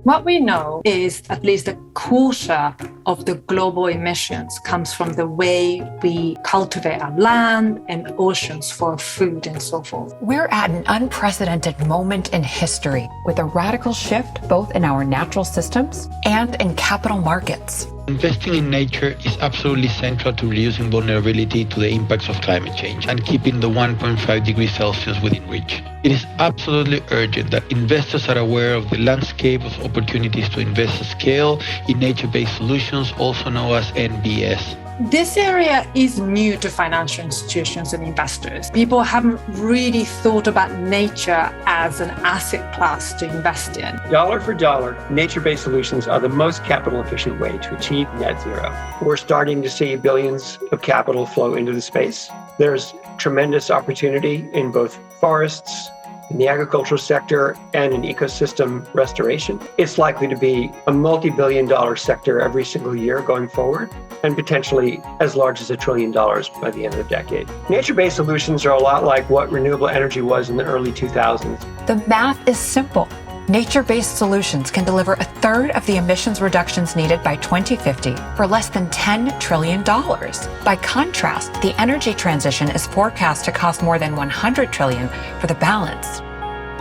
What we know is at least a quarter of the global emissions comes from the way we cultivate our land and oceans for food and so forth. We're at an unprecedented moment in history with a radical shift both in our natural systems and in capital markets. Investing in nature is absolutely central to reducing vulnerability to the impacts of climate change and keeping the 1.5 degrees Celsius within reach. It is absolutely urgent that investors are aware of the landscape of opportunities to invest at scale in nature-based solutions, also known as NBS. This area is new to financial institutions and investors. People haven't really thought about nature as an asset class to invest in. Dollar for dollar, nature-based solutions are the most capital-efficient way to achieve net zero. We're starting to see billions of capital flow into the space. There's tremendous opportunity in both forests, in the agricultural sector, and in ecosystem restoration. It's likely to be a multi-billion-dollar sector every single year going forward, and potentially as large as $1 trillion by the end of the decade. Nature-based solutions are a lot like what renewable energy was in the early 2000s. The math is simple. Nature-based solutions can deliver a third of the emissions reductions needed by 2050 for less than $10 trillion. By contrast, the energy transition is forecast to cost more than $100 trillion for the balance.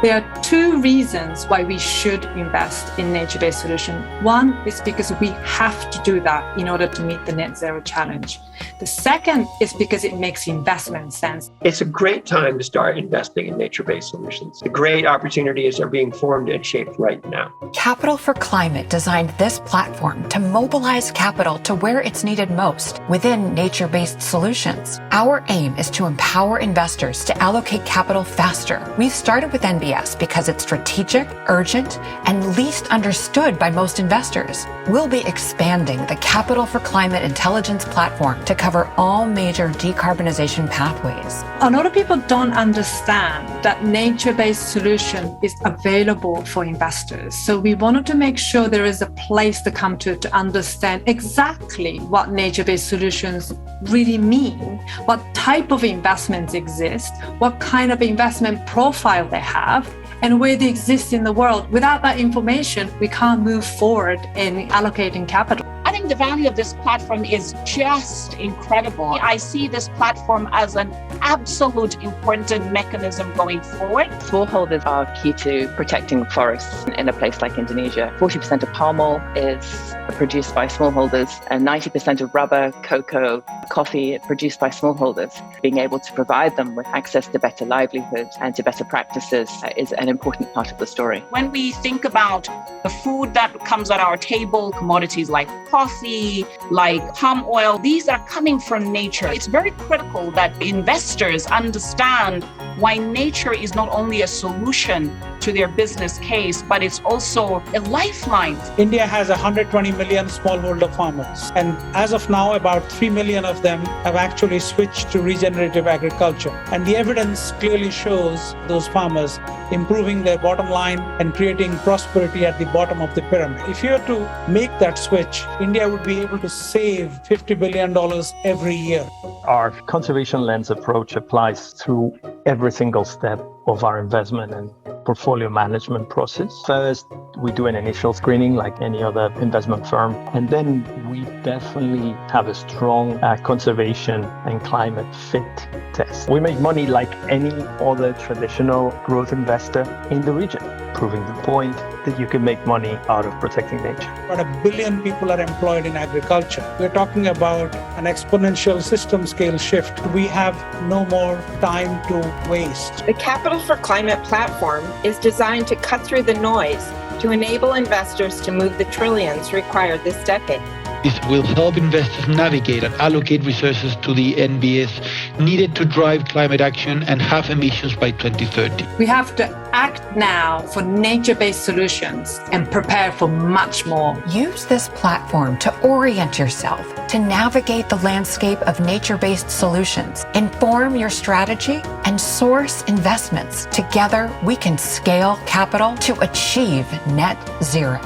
There are two reasons why we should invest in nature-based solutions. One is because we have to do that in order to meet the net zero challenge. The second is because it makes investment sense. It's a great time to start investing in nature-based solutions. The great opportunities are being formed and shaped right now. Capital for Climate designed this platform to mobilize capital to where it's needed most within nature-based solutions. Our aim is to empower investors to allocate capital faster. We've started with NBS because it's strategic, urgent, and least understood by most investors. We'll be expanding the Capital for Climate Intelligence platform to cover all major decarbonization pathways. A lot of people don't understand that nature-based solution is available for investors. So we wanted to make sure there is a place to come to understand exactly what nature-based solutions really mean, what type of investments exist, what kind of investment profile they have, and where they exist in the world. Without that information, we can't move forward in allocating capital. I think the value of this platform is just incredible. I see this platform as an absolute important mechanism going forward. Smallholders are key to protecting forests in a place like Indonesia. 40% of palm oil is produced by smallholders, and 90% of rubber, cocoa, coffee produced by smallholders. Being able to provide them with access to better livelihoods and to better practices is an important part of the story. When we think about the food that comes at our table, commodities like coffee, like palm oil, these are coming from nature. It's very critical that investors understand why nature is not only a solution to their business case, but it's also a lifeline. India has 120 million smallholder farmers, and as of now, about 3 million of them have actually switched to regenerative agriculture. And the evidence clearly shows those farmers improving their bottom line and creating prosperity at the bottom of the pyramid. If you were to make that switch, India would be able to save $50 billion every year. Our conservation lens approach applies through every single step of our investment and portfolio management process. First, we do an initial screening like any other investment firm, and then we definitely have a strong conservation and climate fit test. We make money like any other traditional growth investor in the region, proving the point that you can make money out of protecting nature. About 1 billion people are employed in agriculture. We're talking about an exponential system scale shift. We have no more time to waste. The Capital for Climate platform is designed to cut through the noise to enable investors to move the trillions required this decade. This will help investors navigate and allocate resources to the NBS needed to drive climate action and halve emissions by 2030. We have to act now for nature-based solutions and prepare for much more. Use this platform to orient yourself, to navigate the landscape of nature-based solutions, inform your strategy, and source investments. Together, we can scale capital to achieve net zero.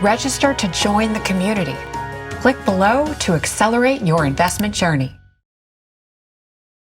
Register to join the community. Click below to accelerate your investment journey.